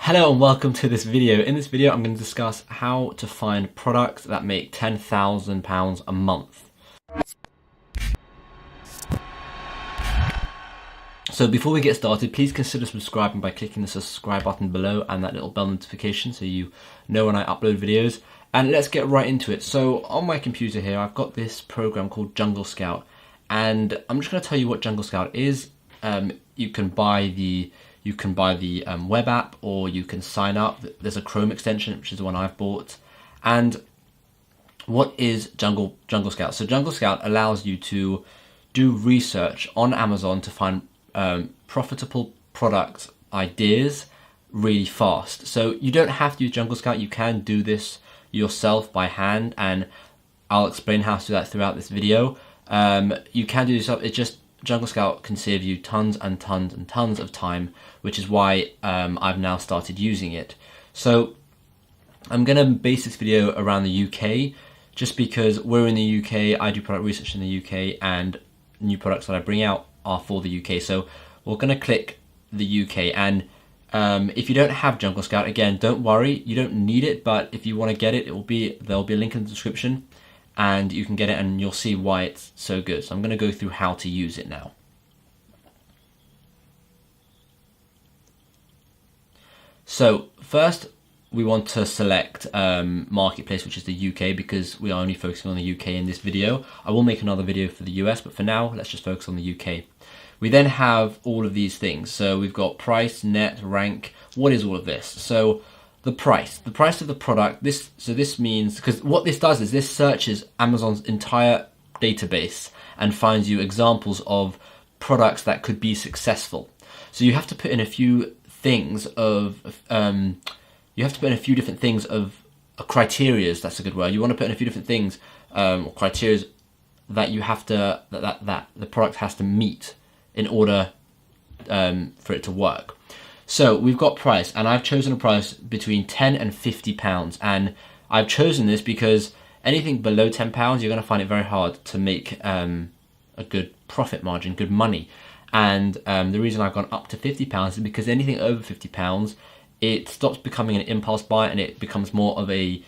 Hello and welcome to this video. In this video I'm going to discuss how to find products that make £10,000 a month. So before we get started, please consider subscribing by clicking the subscribe button below and that little bell notification so you know when I upload videos. And let's get right into it. So on my computer here I've got this program called Jungle Scout, and I'm just going to tell you what Jungle Scout is. You can buy the web app, or you can sign up. There's a Chrome extension, which is the one I've bought. And what is Jungle Scout? So Jungle Scout allows you to do research on Amazon to find profitable product ideas really fast. So you don't have to use Jungle Scout. You can do this yourself by hand, and I'll explain how to do that throughout this video. You can do this yourself. It's just Jungle Scout can save you tons and tons and tons of time, which is why I've now started using it. So I'm going to base this video around the UK, just because we're in the UK, I do product research in the UK, and new products that I bring out are for the UK. So we're going to click the UK, and if you don't have Jungle Scout, again, don't worry, you don't need it, but if you want to get it, there'll be a link in the description, and you can get it and you'll see why it's so good. So I'm going to go through how to use it now. So first we want to select Marketplace, which is the UK, because we are only focusing on the UK in this video. I will make another video for the US, but for now let's just focus on the UK. We then have all of these things. So we've got price, net, rank. What is all of this? So the price of the product. This means, because what this does is this searches Amazon's entire database and finds you examples of products that could be successful. So you have to put in a few things of different things of criterias. That's a good word. You want to put in a few different things or criterias that you have to that the product has to meet in order for it to work. So we've got price, and I've chosen a price between £10 and £50, and I've chosen this because anything below £10 you're going to find it very hard to make a good profit margin, good money. And the reason I've gone up to £50 is because anything over £50, it stops becoming an impulse buy and it becomes more of a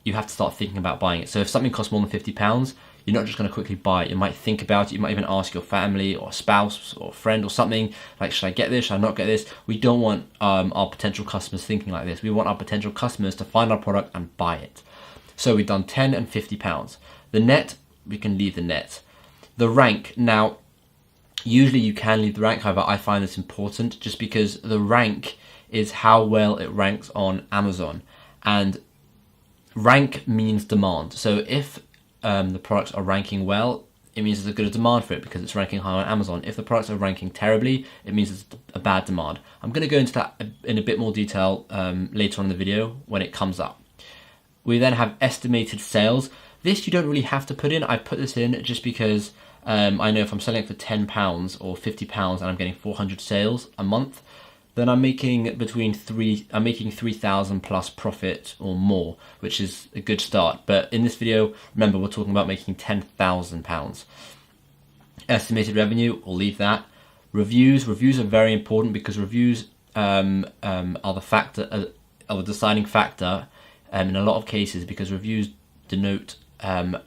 you have to start thinking about buying it. So if something costs more than £50, you're not just going to quickly buy it. You might think about it. You might even ask your family or spouse or friend or something, like, should I get this? Should I not get this? We don't want our potential customers thinking like this. We want our potential customers to find our product and buy it. So we've done £10 and £50. The net, we can leave the net. The rank, now, usually you can leave the rank. However, I find this important just because the rank is how well it ranks on Amazon. And rank means demand. So if the products are ranking well, it means there's a good demand for it because it's ranking high on Amazon. If the products are ranking terribly, it means it's a bad demand. I'm going to go into that in a bit more detail later on in the video when it comes up. We then have estimated sales. This you don't really have to put in. I put this in just because I know if I'm selling it for £10 or £50 and I'm getting 400 sales a month, then I'm making £3,000 plus profit or more, which is a good start. But in this video, remember, we're talking about making £10,000. Estimated revenue, we'll leave that. Reviews are very important because reviews are the deciding factor in a lot of cases, because reviews denote the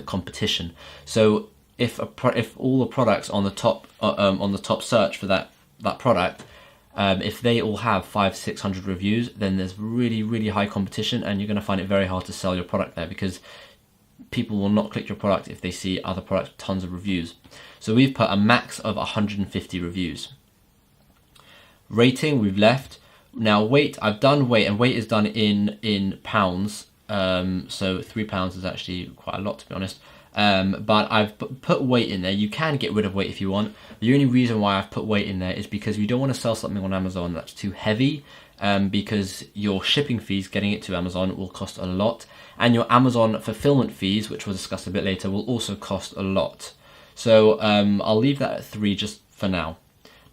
competition. So if all the products on the top search for that product, if they all have 500-600 reviews, then there's really high competition, and you're going to find it very hard to sell your product there because people will not click your product if they see other products with tons of reviews. So we've put a max of 150 reviews. Rating, we've left. Now weight, I've done weight, and weight is done in pounds. So £3 is actually quite a lot, to be honest. But I've put weight in there. You can get rid of weight if you want. The only reason why I've put weight in there is because we don't want to sell something on Amazon that's too heavy, because your shipping fees getting it to Amazon will cost a lot, and your Amazon fulfillment fees, which we'll discuss a bit later, will also cost a lot. So I'll leave that at 3 just for now.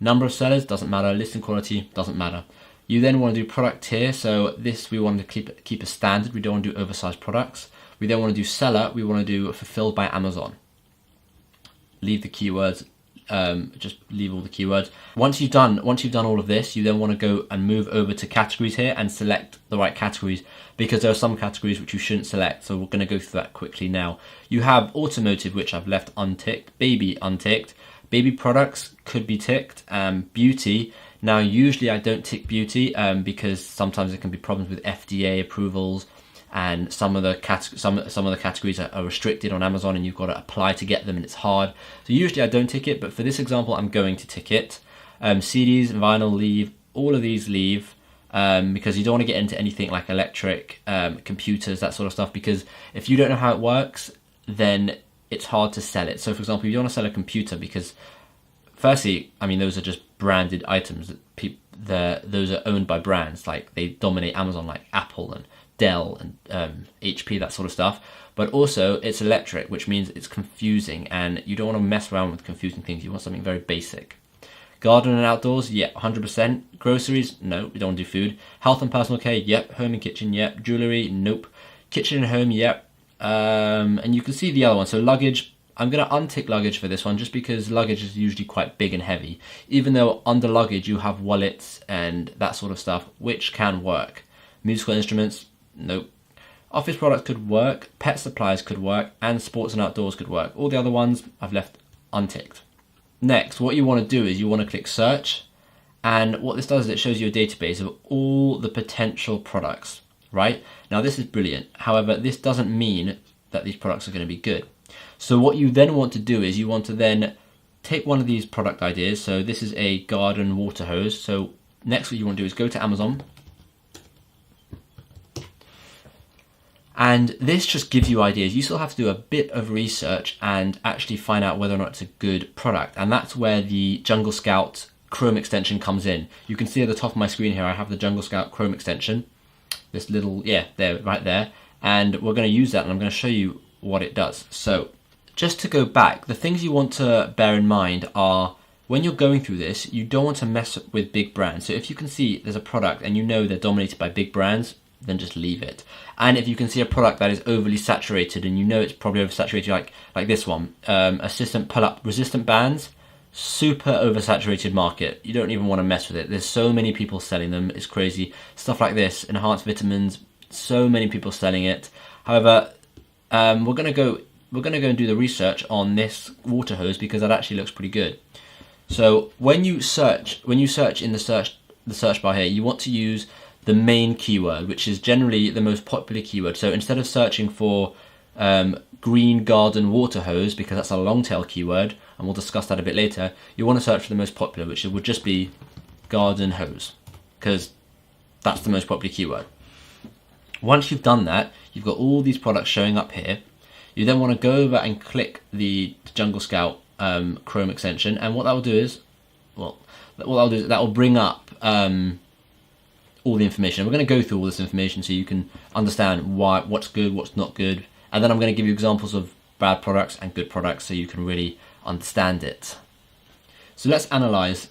Number of sellers doesn't matter. Listing quality doesn't matter. You then want to do product tier. So this we want to keep a standard. We don't want to do oversized products. We then want to do seller. We want to do fulfilled by Amazon. Leave the keywords just leave all the keywords. Once you've done all of this, you then want to go and move over to categories here and select the right categories, because there are some categories which you shouldn't select. So we're going to go through that quickly now. You have automotive, which I've left unticked, baby unticked, baby products could be ticked, beauty. Now, usually I don't tick beauty because sometimes there can be problems with FDA approvals, and some of the categories are restricted on Amazon, and you've got to apply to get them, and it's hard. So usually I don't tick it, but for this example, I'm going to tick it. CDs, vinyl, leave. All of these leave because you don't want to get into anything like electric, computers, that sort of stuff, because if you don't know how it works, then it's hard to sell it. So for example, if you want to sell a computer, because firstly, I mean, those are just branded items that those are owned by brands, like they dominate Amazon, like Apple and Dell and HP, that sort of stuff. But also it's electric, which means it's confusing, and you don't want to mess around with confusing things. You want something very basic. Garden and outdoors, yeah, 100%. Groceries, no, we don't want to do food. Health and personal care, yep. Home and kitchen, yep. Jewellery, nope. Kitchen and home, yep. And you can see the other one. So luggage, I'm going to untick luggage for this one, just because luggage is usually quite big and heavy. Even though under luggage you have wallets and that sort of stuff, which can work. Musical instruments, nope. Office products could work, pet supplies could work, and sports and outdoors could work. All the other ones I've left unticked. Next, what you want to do is you want to click search, and what this does is it shows you a database of all the potential products, right? Now this is brilliant. However, this doesn't mean that these products are going to be good. So what you then want to do is you want to then take one of these product ideas. So this is a garden water hose. So next what you want to do is go to Amazon. And this just gives you ideas. You still have to do a bit of research and actually find out whether or not it's a good product. And that's where the Jungle Scout Chrome extension comes in. You can see at the top of my screen here, I have the Jungle Scout Chrome extension. This little, yeah, there, right there. And we're going to use that, and I'm going to show you what it does. So just to go back, the things you want to bear in mind are, when you're going through this, you don't want to mess with big brands. So if you can see there's a product and you know they're dominated by big brands, then just leave it. And if you can see a product that is overly saturated and you know it's probably oversaturated, like this one, assistant pull-up resistant bands, super oversaturated market. You don't even want to mess with it. There's so many people selling them, it's crazy. Stuff like this, enhanced vitamins, so many people selling it. However, we're gonna go and do the research on this water hose, because that actually looks pretty good. So when you search in the search bar here, you want to use the main keyword, which is generally the most popular keyword. So instead of searching for green garden water hose, because that's a long tail keyword, and we'll discuss that a bit later, you want to search for the most popular, which would just be garden hose, because that's the most popular keyword. Once you've done that, you've got all these products showing up here. You then want to go over and click the Jungle Scout Chrome extension, and what that will do is, that will bring up all the information. We're going to go through all this information so you can understand what's good, what's not good, and then I'm going to give you examples of bad products and good products so you can really understand it. So let's analyze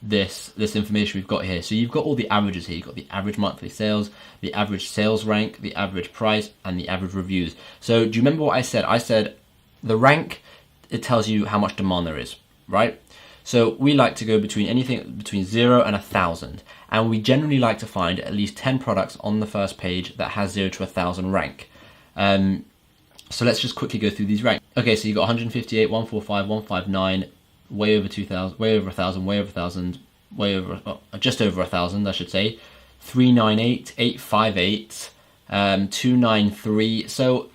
this information we've got here. So you've got all the averages here. You've got the average monthly sales, the average sales rank, the average price, and the average reviews. So do you remember what I said? I said the rank, it tells you how much demand there is, right? So we like to go anything between 0 and 1,000, and we generally like to find at least 10 products on the first page that has 0 to 1,000 rank. So let's just quickly go through these ranks. Okay, so you got 158, 145, 159, way over 2,000, way over 1,000, way over 1,000, way over, just over 1,000, I should say. 398, 858, 293. So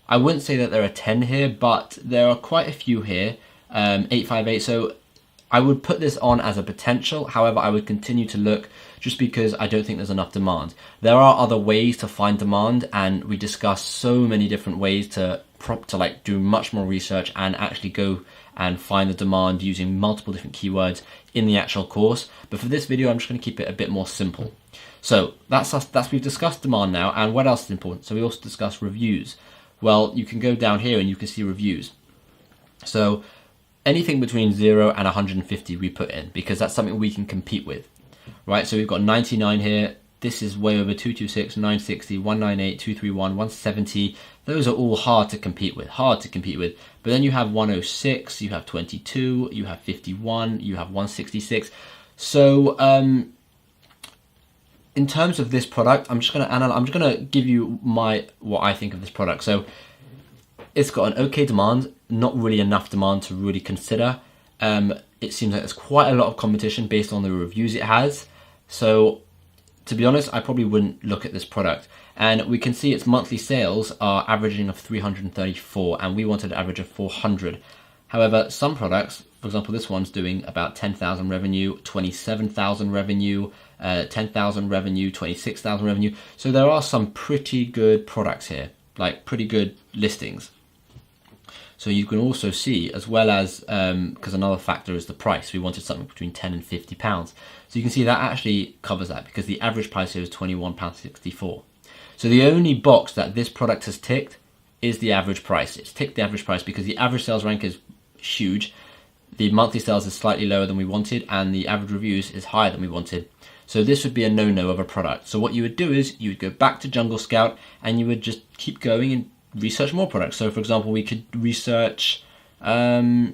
I wouldn't say that there are 10 here, but there are quite a few here. 858. So I would put this on as a potential. However, I would continue to look, just because I don't think there's enough demand. There are other ways to find demand, and we discuss so many different ways to do much more research and actually go and find the demand using multiple different keywords in the actual course. But for this video, I'm just going to keep it a bit more simple. So we've discussed demand now, and what else is important? So we also discussed reviews. Well, you can go down here and you can see reviews. So anything between 0 and 150 we put in, because that's something we can compete with, right? So we've got 99 here, This is way over 226, 960, 198, 231, 170. Those are all hard to compete with, But then you have 106, you have 22, you have 51, you have 166. So in terms of this product, I'm just gonna give you what I think of this product. So it's got an okay demand, not really enough demand to really consider. It seems like there's quite a lot of competition based on the reviews it has. So to be honest, I probably wouldn't look at this product. And we can see its monthly sales are averaging of 334, and we wanted an average of 400. However, some products, for example, this one's doing about 10,000 revenue, 27,000 revenue, 10,000 revenue, 26,000 revenue. So there are some pretty good products here, like pretty good listings. So you can also see, as well as, because another factor is the price. We wanted something between £10 and £50. So you can see that actually covers that, because the average price here is £21.64. So the only box that this product has ticked is the average price. It's ticked the average price because the average sales rank is huge. The monthly sales is slightly lower than we wanted, and the average reviews is higher than we wanted. So this would be a no-no of a product. So what you would do is you would go back to Jungle Scout and you would just keep going and research more products. So for example, we could research, go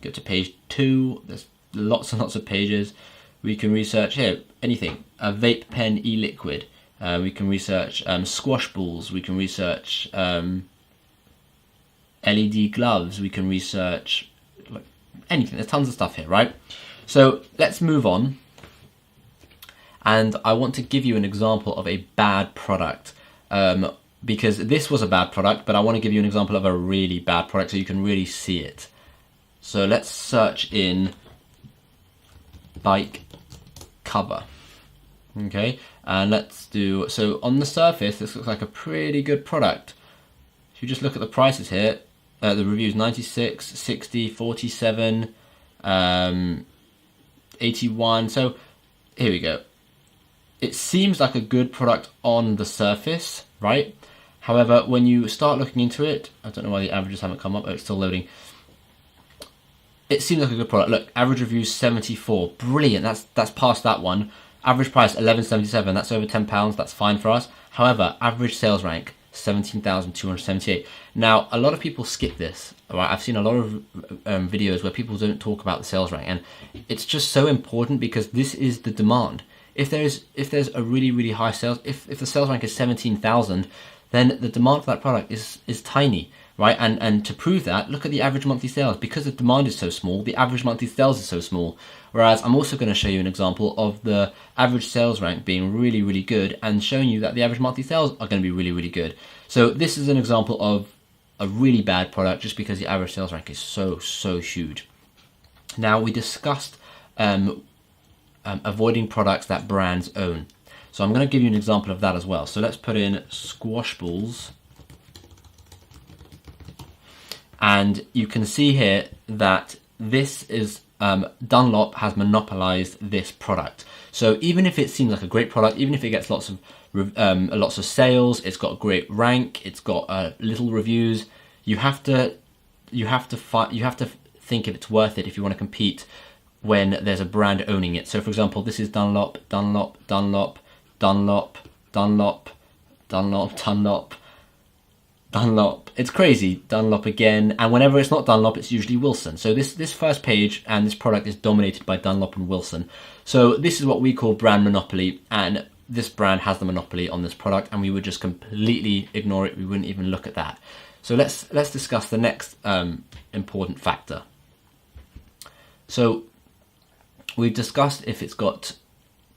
to page 2, there's lots and lots of pages. We can research here, anything, a vape pen e-liquid. We can research squash balls. We can research LED gloves. We can research like anything. There's tons of stuff here, right? So let's move on. And I want to give you an example of a bad product. Because this was a bad product, but I want to give you an example of a really bad product so you can really see it. So let's search in bike cover. Okay, and let's do, so on the surface, this looks like a pretty good product. If you just look at the prices here, the reviews, 96, 60, 47, 81. So here we go. It seems like a good product on the surface, right? However, when you start looking into it, I don't know why the averages haven't come up. Oh, it's still loading. It seems like a good product. Look, average reviews 74. Brilliant. That's past that one. Average price 11.77. That's over £10. That's fine for us. However, average sales rank 17,278. Now, a lot of people skip this. Right? I've seen a lot of videos where people don't talk about the sales rank, and it's just so important because this is the demand. If there's a really high sales, if the sales rank is 17,000, then the demand for that product is tiny, right? And to prove that, look at the average monthly sales. Because the demand is so small, the average monthly sales is so small. Whereas I'm also going to show you an example of the average sales rank being really good, and showing you that the average monthly sales are going to be really good. So this is an example of a really bad product just because the average sales rank is so huge. Now, we discussed avoiding products that brands own. So I'm going to give you an example of that as well. So let's put in squash balls. And you can see here that this is Dunlop has monopolized this product. So even if it seems like a great product, even if it gets lots of sales, it's got a great rank, it's got little reviews, you have to think if it's worth it if you want to compete when there's a brand owning it. So for example, this is Dunlop. It's crazy. Dunlop again, and whenever it's not Dunlop, it's usually Wilson. So this first page and this product is dominated by Dunlop and Wilson. So this is what we call brand monopoly, and this brand has the monopoly on this product, and we would just completely ignore it. We wouldn't even look at that. So let's discuss the next important factor. So we've discussed if it's got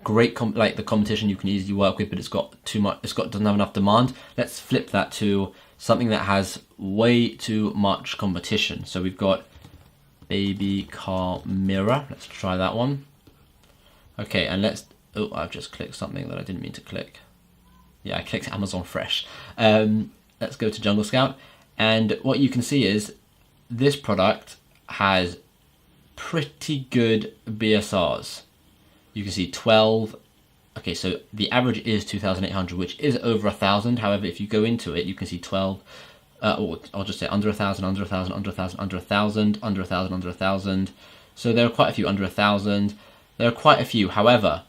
great like the competition you can easily work with, but it's got too much. Doesn't have enough demand. Let's flip that to something that has way too much competition. So we've got baby car mirror. Let's try that one. Okay, and let's. Oh, I've just clicked something that I didn't mean to click. Yeah, I clicked Amazon Fresh. Let's go to Jungle Scout, and what you can see is this product has pretty good BSRs. You can see 12. Okay, so the average is 2,800, which is over 1,000. However, if you go into it, you can see 12. Or I'll just say under 1,000, under 1,000, under 1,000, under 1,000, under 1,000, under 1,000. So there are quite a few under 1,000. There are quite a few. However,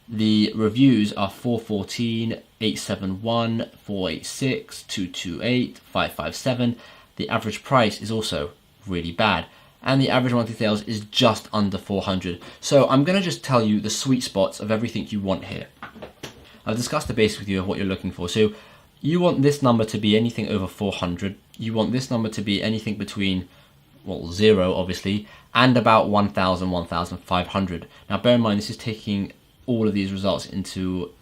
The reviews are 414, 871, 486, 228, 557. The average price is also really bad. And the average monthly sales is just under 400. So I'm going to just tell you the sweet spots of everything you want here. I've discussed the basics with you of what you're looking for. So you want this number to be anything over 400. You want this number to be anything between, well, 0 obviously, and about 1,000, 1,500. Now bear in mind, this is taking all of these results into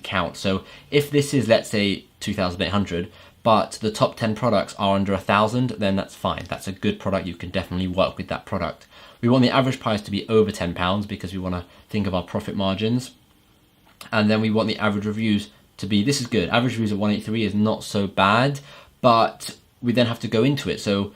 count. So if this is, let's say, 2,800, but the top 10 products are under 1,000, then that's fine. That's a good product. You can definitely work with that product. We want the average price to be over £10 because we want to think of our profit margins. And then we want the average reviews to be, this is good. Average reviews at 183 is not so bad, but we then have to go into it. So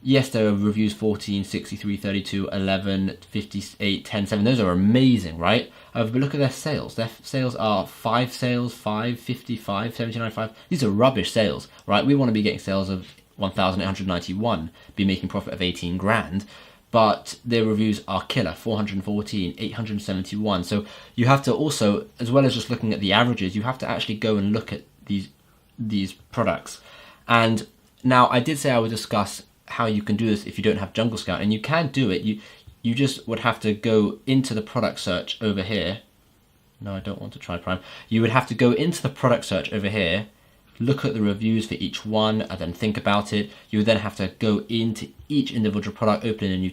yes, there are reviews 14, 63, 32, 11, 58, 10, 7. Those are amazing, right? But look at their sales. Their sales are 5 sales, 5, 55, 79, 5. These are rubbish sales, right? We want to be getting sales of 1,891, be making profit of 18 grand. But their reviews are killer, 414, 871. So you have to also, as well as just looking at the averages, you have to actually go and look at these products. And now I did say I would discuss how you can do this if you don't have Jungle Scout, and you can do it. You just would have to go into the product search over here. No, I don't want to try Prime. You would have to go into the product search over here, look at the reviews for each one, and then think about it. You would then have to go into each individual product, open a new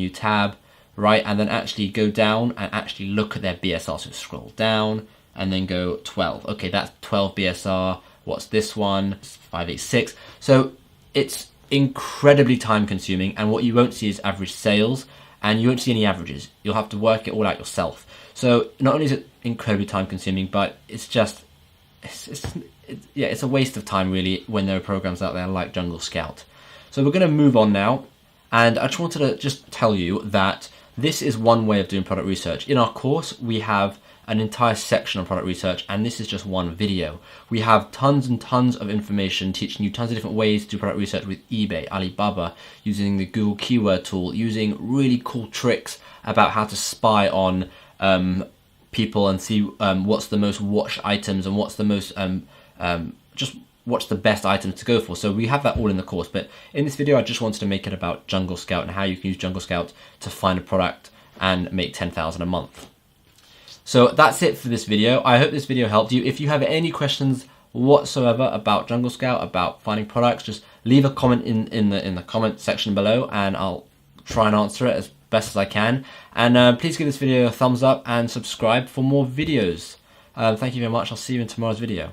tab, right? And then actually go down and actually look at their BSR. So scroll down and then go 12. Okay, that's 12 BSR. What's this one? 586. So it's incredibly time consuming, and what you won't see is average sales, and you won't see any averages. You'll have to work it all out yourself. So not only is it incredibly time consuming, but it's just it's a waste of time really when there are programs out there like Jungle Scout. So we're going to move on now, and I just wanted to just tell you that this is one way of doing product research. In our course we have an entire section on product research, and this is just one video. We have tons and tons of information teaching you tons of different ways to do product research with eBay, Alibaba, using the Google keyword tool, using really cool tricks about how to spy on people and see what's the most watched items and what's the most just what's the best items to go for. So we have that all in the course, but in this video I just wanted to make it about Jungle Scout and how you can use Jungle Scout to find a product and make 10,000 a month. So that's it for this video. I hope this video helped you. If you have any questions whatsoever about Jungle Scout, about finding products, just leave a comment in the comment section below, and I'll try and answer it as best as I can. And please give this video a thumbs up and subscribe for more videos. Thank you very much. I'll see you in tomorrow's video.